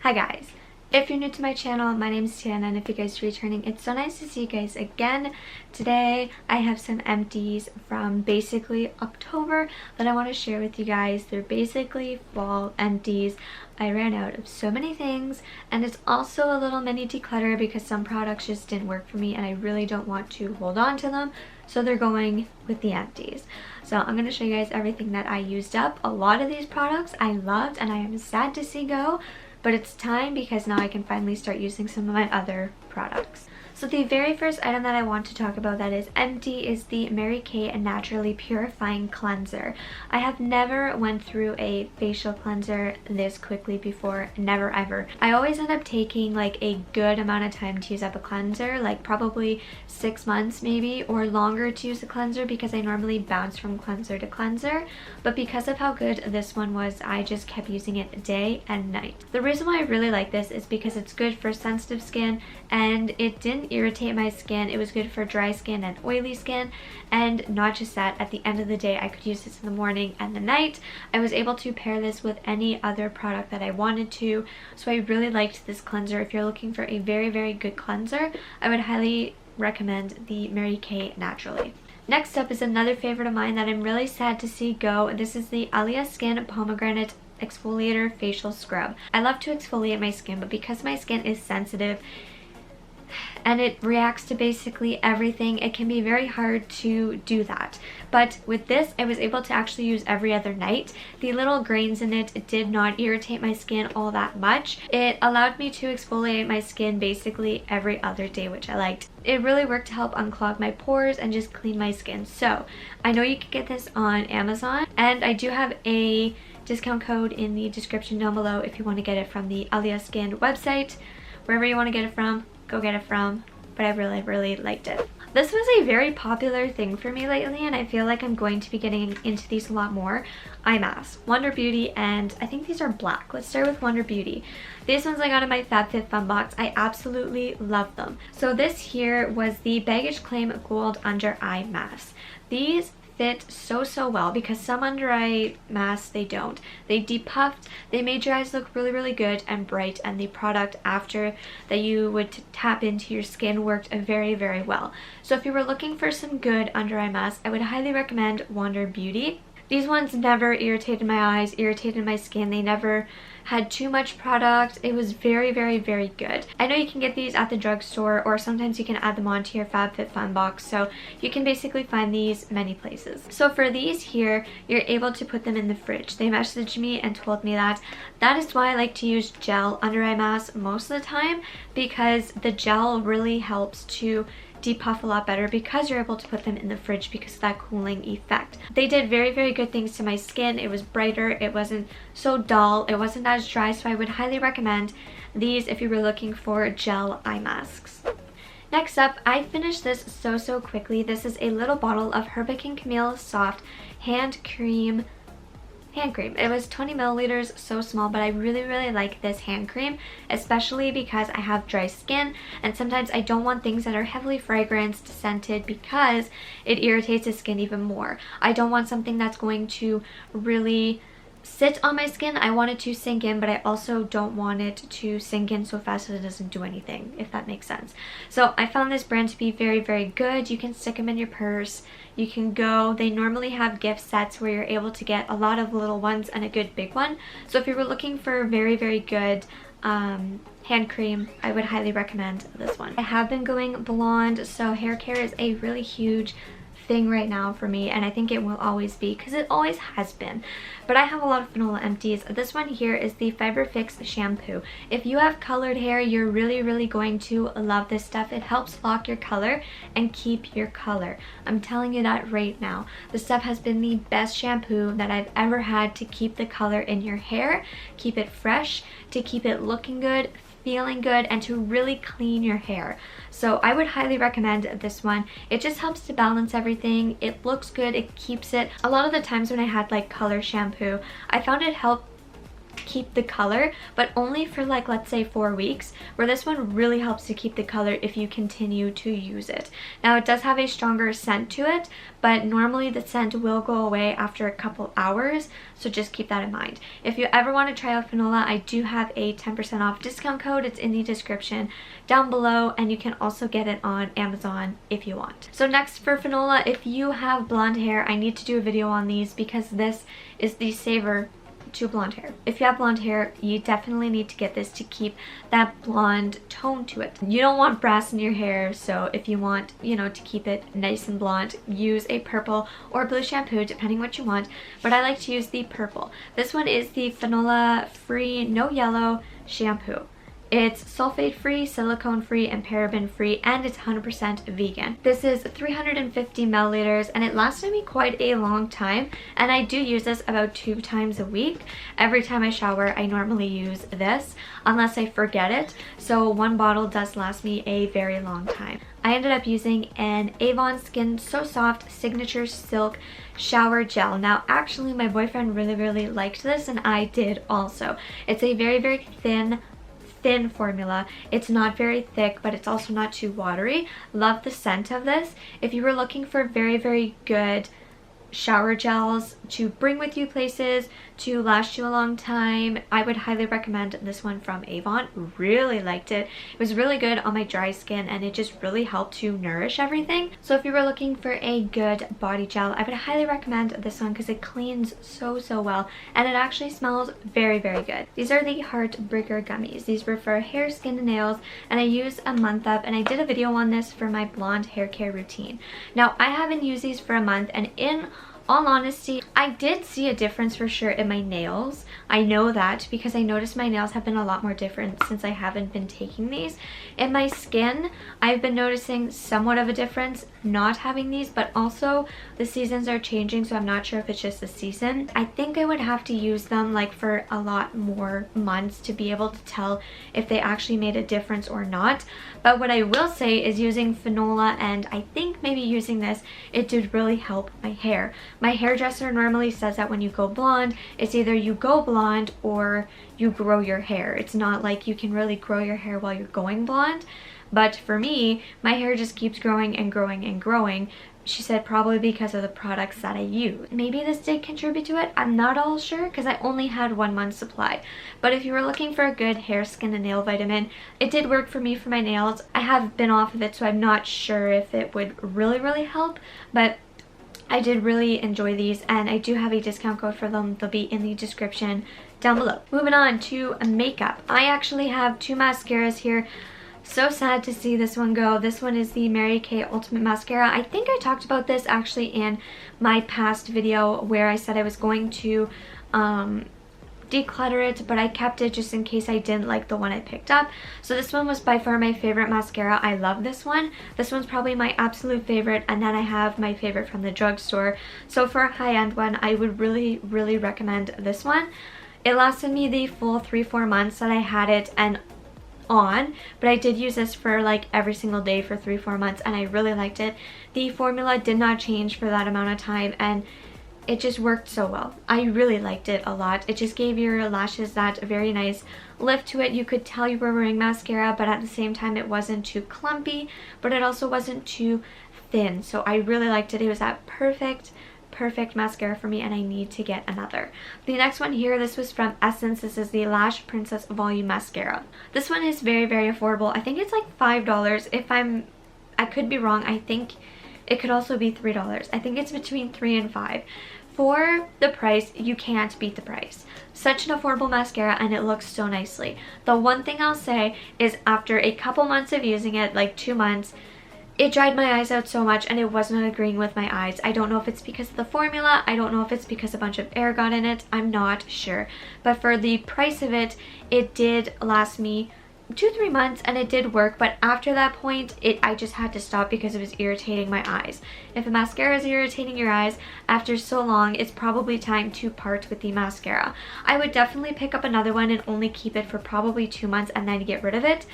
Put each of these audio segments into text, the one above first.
Hi guys, if you're new to my channel, my name is Tiana, and if you guys are returning, it's so nice to see you guys again. Today I have some empties from basically October that I want to share with you guys. They're basically fall empties. I ran out of so many things, and it's also a little mini declutter because some products just didn't work for me and I really don't want to hold on to them, so they're going with the empties. So I'm going to show you guys everything that I used up. A lot of these products I loved and I am sad to see go, but it's time because now I can finally start using some of my other products. So the very first item that I want to talk about that is empty is the Mary Kay Naturally Purifying Cleanser. I have never went through a facial cleanser this quickly before, never ever. I always end up taking like a good amount of time to use up a cleanser, like probably 6 months maybe or longer to use a cleanser because I normally bounce from cleanser to cleanser. But because of how good this one was, I just kept using it day and night. The reason why I really like this is because it's good for sensitive skin and it didn't irritate my skin. It was good for dry skin and oily skin, and not just that, at the end of the day I could use this in the morning and the night. I was able to pair this with any other product that I wanted to, so I really liked this cleanser. If you're looking for a very good cleanser, I would highly recommend the Mary Kay Naturally. Next up is another favorite of mine that I'm really sad to see go. This is the Alya Skin Pomegranate Exfoliator Facial Scrub. I love to exfoliate my skin, but because my skin is sensitive and it reacts to basically everything, it can be very hard to do that. But with this, I was able to actually use every other night. The little grains in it did not irritate my skin all that much. It allowed me to exfoliate my skin basically every other day, which I liked. It really worked to help unclog my pores and just clean my skin. So I know you can get this on Amazon, and I do have a discount code in the description down below if you want to get it from the Alya Skin website. Wherever you want to get it from, go get it from, but I really liked it. This was a very popular thing for me lately, and I feel like I'm going to be getting into these a lot more. Eye masks, Wonder Beauty, and I think these are black. Let's start with Wonder Beauty. These ones I got in my FabFitFun box. I absolutely love them. So this here was the Baggage Claim Gold Under Eye Mask. These fit so well because some under eye masks, they don't. They depuffed, they made your eyes look really good and bright, and the product after that you would tap into your skin worked very well. So if you were looking for some good under eye masks, I would highly recommend Wonder Beauty. These ones never irritated my eyes, irritated my skin. They never had too much product. It was very good. I know you can get these at the drugstore, or sometimes you can add them onto your FabFitFun box, so you can basically find these many places. So for these here, you're able to put them in the fridge. They messaged me and told me that. That is why I like to use gel under eye masks most of the time, because the gel really helps to depuff a lot better because you're able to put them in the fridge because of that cooling effect. They did very good things to my skin. It was brighter, it wasn't so dull, it wasn't as dry, so I would highly recommend these if you were looking for gel eye masks. Next up, I finished this so quickly. This is a little bottle of Herbicane Camille Soft Hand Cream. It was 20 milliliters, so small, but I really like this hand cream, especially because I have dry skin and sometimes I don't want things that are heavily fragranced, scented, because it irritates the skin even more. I don't want something that's going to really sit on my skin. I want it to sink in, but I also don't want it to sink in so fast that it doesn't do anything, if that makes sense. So I found this brand to be very good. You can stick them in your purse. You can go, they normally have gift sets where you're able to get a lot of little ones and a good big one. So if you were looking for very good hand cream, I would highly recommend this one. I have been going blonde, so hair care is a really huge thing right now for me, and I think it will always be because it always has been. But I have a lot of Fanola empties. This one here is the Fiber Fix shampoo. If you have colored hair, you're really going to love this stuff. It helps lock your color and keep your color. I'm telling you that right now. This stuff has been the best shampoo that I've ever had to keep the color in your hair, keep it fresh, to keep it looking good, feeling good, and to really clean your hair. So I would highly recommend this one. It just helps to balance everything. It looks good, it keeps it. A lot of the times when I had like color shampoo, I found it helped keep the color, but only for like, let's say 4 weeks, where this one really helps to keep the color if you continue to use it. Now it does have a stronger scent to it, but normally the scent will go away after a couple hours, so just keep that in mind. If you ever want to try out Fanola, I do have a 10% off discount code. It's in the description down below, and you can also get it on Amazon if you want. So next for Fanola, if you have blonde hair, I need to do a video on these because this is the saver to blonde hair. If you have blonde hair, you definitely need to get this to keep that blonde tone to it. You don't want brass in your hair, so if you want, you know, to keep it nice and blonde, use a purple or blue shampoo depending what you want, but I like to use the purple. This one is the Fanola free no yellow shampoo. It's sulfate free, silicone free, and paraben free, and it's 100% vegan. This is 350 milliliters and it lasted me quite a long time, and I do use this about 2 times a week. Every time I shower, I normally use this unless I forget it, so 1 bottle does last me a very long time. I ended up using an Alya Skin So Soft Signature Silk Shower Gel. Now actually my boyfriend really liked this, and I did also. It's a very thin formula. It's not very thick, but it's also not too watery. Love the scent of this. If you were looking for very good shower gels to bring with you places, to last you a long time, I would highly recommend this one from Avon. Really liked it. It was really good on my dry skin, and it just really helped to nourish everything. So if you were looking for a good body gel, I would highly recommend this one because it cleans so well, and it actually smells very good. These are the Heartbreaker gummies. These were for hair, skin, and nails, and I used a month up, and I did a video on this for my blonde hair care routine. Now I haven't used these for a month, and in all honesty, I did see a difference for sure in my nails. I know that because I noticed my nails have been a lot more different since I haven't been taking these. In my skin, I've been noticing somewhat of a difference not having these, but also the seasons are changing, so I'm not sure if it's just the season. I think I would have to use them like for a lot more months to be able to tell if they actually made a difference or not. But what I will say is using Fanola, and I think maybe using this, it did really help my hair. My hairdresser normally says that when you go blonde, it's either you go blonde or you grow your hair. It's not like you can really grow your hair while you're going blonde. But for me, my hair just keeps growing and growing. She said probably because of the products that I use. Maybe this did contribute to it. I'm not all sure because I only had 1 month's supply. But if you were looking for a good hair, skin, and nail vitamin, it did work for me for my nails. I have been off of it, so I'm not sure if it would really help. But I did really enjoy these, and I do have a discount code for them. They'll be in the description down below. Moving on to makeup. I actually have 2 mascaras here. So sad to see this one go. This one is the Mary Kay Ultimate Mascara. I think I talked about this actually in my past video where I said I was going to declutter it, but I kept it just in case I didn't like the one I picked up. So this one was by far my favorite mascara. I love this one. This one's probably my absolute favorite, and then I have my favorite from the drugstore. So for a high-end one, I would really recommend this one. It lasted me the full 3-4 months that I had it and on, but I did use this for like every single day for 3-4 months, and I really liked it. The formula did not change for that amount of time, and it just worked so well. I really liked it a lot. It just gave your lashes that very nice lift to it. You could tell you were wearing mascara, but at the same time it wasn't too clumpy, but it also wasn't too thin. So I really liked it. It was that perfect mascara for me, and I need to get another. The next one here, this was from Essence. This is the Lash Princess Volume Mascara. This one is very affordable. I think it's like $5. I could be wrong. I think it could also be $3. I think it's between $3 and $5. For the price, you can't beat the price. Such an affordable mascara, and it looks so nicely. The one thing I'll say is after a couple months of using it, like 2 months, it dried my eyes out so much, and it was not agreeing with my eyes. I don't know if it's because of the formula. I don't know if it's because a bunch of air got in it. I'm not sure. But for the price of it, it did last me 2-3 months, and it did work. But after that point, I just had to stop because it was irritating my eyes. If a mascara is irritating your eyes after so long, it's probably time to part with the mascara. I would definitely pick up another one and only keep it for probably 2 months and then get rid of it.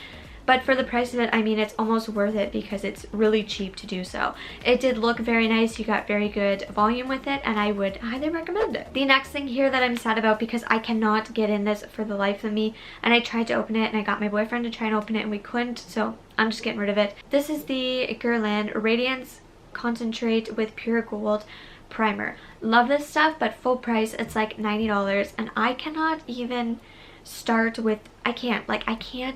but for the price of it, I mean, it's almost worth it because it's really cheap to do so. It did look very nice. You got very good volume with it, and I would highly recommend it. The next thing here that I'm sad about, because I cannot get in this for the life of me, and I tried to open it and I got my boyfriend to try and open it and we couldn't, so I'm just getting rid of it. This is the Guerlain Radiance Concentrate with Pure Gold Primer. Love this stuff, but full price, it's like $90, and I cannot even start with, I can't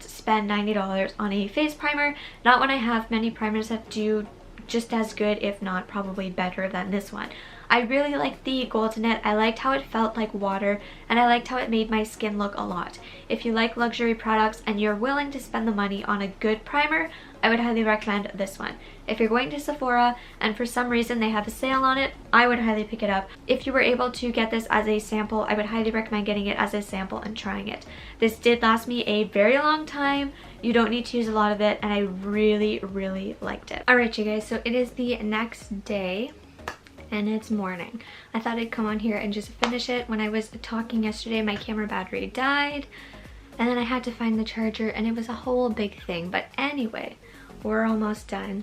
spend $90 on a face primer, not when I have many primers that do just as good, if not probably better than this one. I really liked the gold in it. I liked how it felt like water, and I liked how it made my skin look a lot. If you like luxury products and you're willing to spend the money on a good primer, I would highly recommend this one. If you're going to Sephora and for some reason they have a sale on it, I would highly pick it up. If you were able to get this as a sample, I would highly recommend getting it as a sample and trying it. This did last me a very long time. You don't need to use a lot of it, and I really, really liked it. Alright you guys, so it is the next day and it's morning. I thought I'd come on here and just finish it. When I was talking yesterday, my camera battery died, and then I had to find the charger, and it was a whole big thing. But anyway, we're almost done.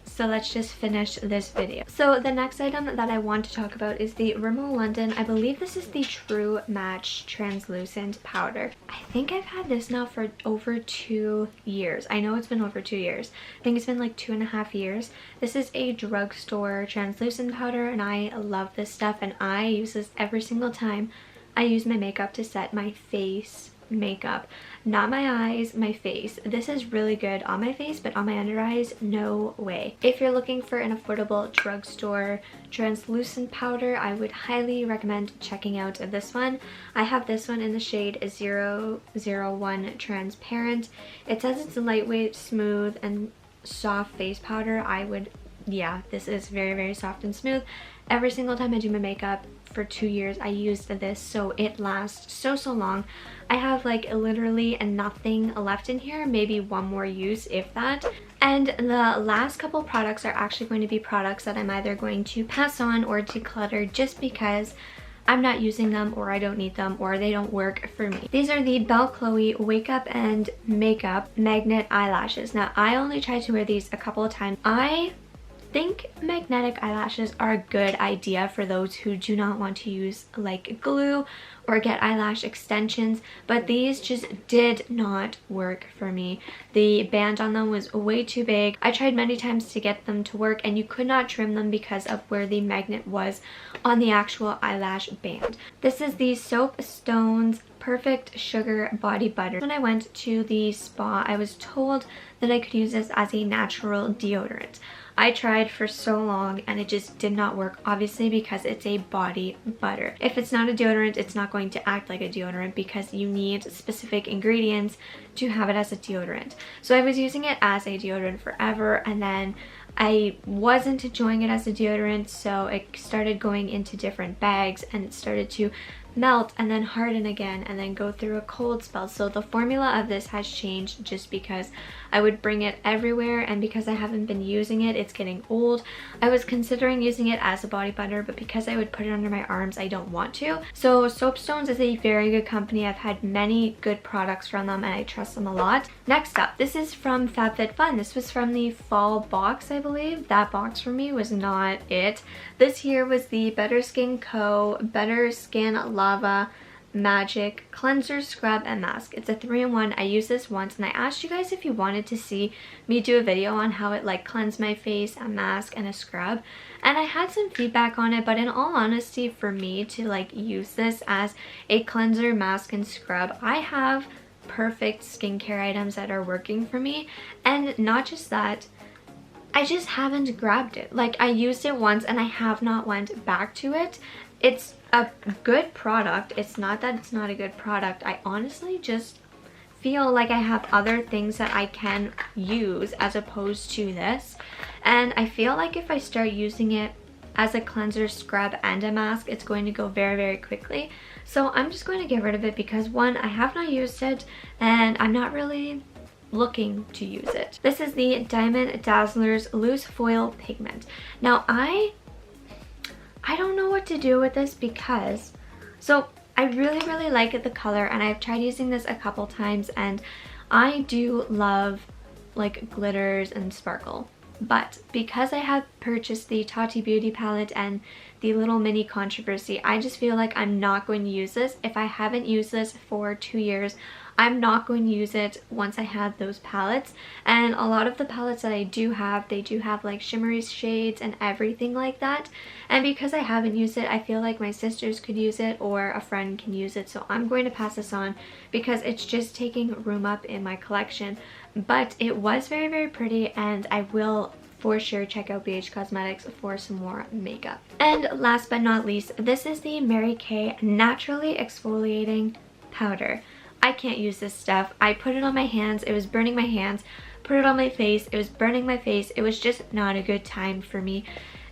So let's just finish this video. So the next item that I want to talk about is the Rimmel London. I believe this is the True Match Translucent Powder. I think I've had this now for over 2 years. I know it's been over 2 years. I think it's been like 2.5 years. This is a drugstore translucent powder, and I love this stuff, and I use this every single time I use my makeup to set my face makeup. Not my eyes, my face. This is really good on my face, but on my under eyes, no way. If you're looking for an affordable drugstore translucent powder, I would highly recommend checking out this one. I have this one in the shade 001 Transparent. It says it's a lightweight, smooth, and soft face powder. Yeah, this is very, very soft and smooth. Every single time I do my makeup for 2 years, I used this, so it lasts so long. I have like literally nothing left in here, maybe one more use if that. And the last couple products are actually going to be products that I'm either going to pass on or declutter just because I'm not using them, or I don't need them, or they don't work for me. These are the Belle Chloe Wake Up and Makeup Magnet Eyelashes. Now, I only tried to wear these a couple of times. I think magnetic eyelashes are a good idea for those who do not want to use like glue or get eyelash extensions, but these just did not work for me. The band on them was way too big. I tried many times to get them to work, and you could not trim them because of where the magnet was on the actual eyelash band. This is the Soap Stones Perfect Sugar Body Butter. When I went to the spa, I was told that I could use this as a natural deodorant. I tried for so long and it just did not work, obviously because it's a body butter. If it's not a deodorant, it's not going to act like a deodorant because you need specific ingredients to have it as a deodorant. So I was using it as a deodorant forever, and then I wasn't enjoying it as a deodorant, so it started going into different bags and it started to melt and then harden again and then go through a cold spell. So the formula of this has changed just because I would bring it everywhere, and because I haven't been using it, it's getting old. I was considering using it as a body butter, but because I would put it under my arms, I don't want to. So Soapstones is a very good company. I've had many good products from them and I trust them a lot. Next up, this is from FabFitFun. This was from the fall box, I believe. That box for me was not it. This here was the Better Skin Co. Better Skin Lava Magic Cleanser, Scrub, and Mask. It's a 3-in-1. I used this once and I asked you guys if you wanted to see me do a video on how it like cleansed my face, a mask, and a scrub. And I had some feedback on it, but in all honesty, for me to like use this as a cleanser, mask, and scrub, I have perfect skincare items that are working for me. And not just that, I just haven't grabbed it. Like, I used it once and I have not went back to it. It's a good product. It's not that it's not a good product. I honestly just feel like I have other things that I can use as opposed to this. And I feel like if I start using it as a cleanser, scrub, and a mask, it's going to go very, very quickly. So I'm just going to get rid of it because, one, I have not used it and I'm not really looking to use it. This is the Diamond Dazzlers Loose Foil Pigment. Now, I don't know what to do with this because, so I really like the color, and I've tried using this a couple times, and I do love like glitters and sparkle, but because I have purchased the Tati Beauty palette and the Little Mini Controversy, I just feel like I'm not going to use this. If I haven't used this for 2 years, I'm not going to use it once I have those palettes. And a lot of the palettes that I do have, they do have like shimmery shades and everything like that. And because I haven't used it, I feel like my sisters could use it or a friend can use it. So I'm going to pass this on because it's just taking room up in my collection. But it was very, very pretty, and I will for sure check out BH Cosmetics for some more makeup. And last but not least, this is the Mary Kay Naturally Exfoliating Powder. I can't use this stuff. I put it on my hands, it was burning my hands. Put it on my face, it was burning my face. It was just not a good time for me.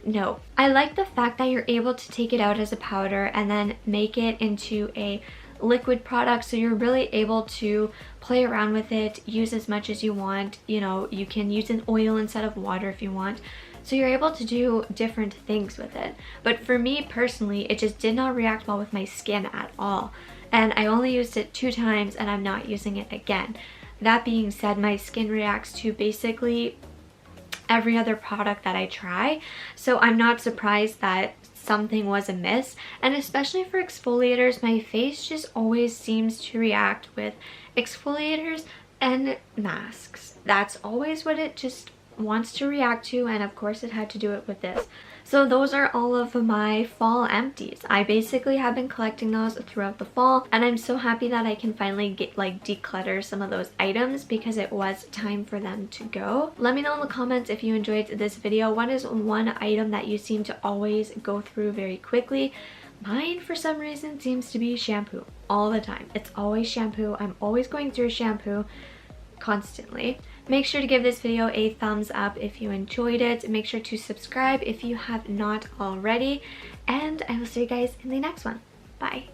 No. I like the fact that you're able to take it out as a powder and then make it into a liquid product, so you're really able to play around with it, use as much as you want. You know, you can use an oil instead of water if you want. So you're able to do different things with it. But for me personally, it just did not react well with my skin at all. And I only used it 2 times and I'm not using it again. That being said, my skin reacts to basically every other product that I try. So I'm not surprised that something was amiss. And especially for exfoliators, my face just always seems to react with exfoliators and masks. That's always what it just wants to react to, and of course it had to do it with this. So those are all of my fall empties. I basically have been collecting those throughout the fall, and I'm so happy that I can finally get like declutter some of those items because it was time for them to go. Let me know in the comments if you enjoyed this video. What is one item that you seem to always go through very quickly? Mine, for some reason, seems to be shampoo all the time. It's always shampoo. I'm always going through shampoo constantly. Make sure to give this video a thumbs up if you enjoyed it. Make sure to subscribe if you have not already. And I will see you guys in the next one. Bye.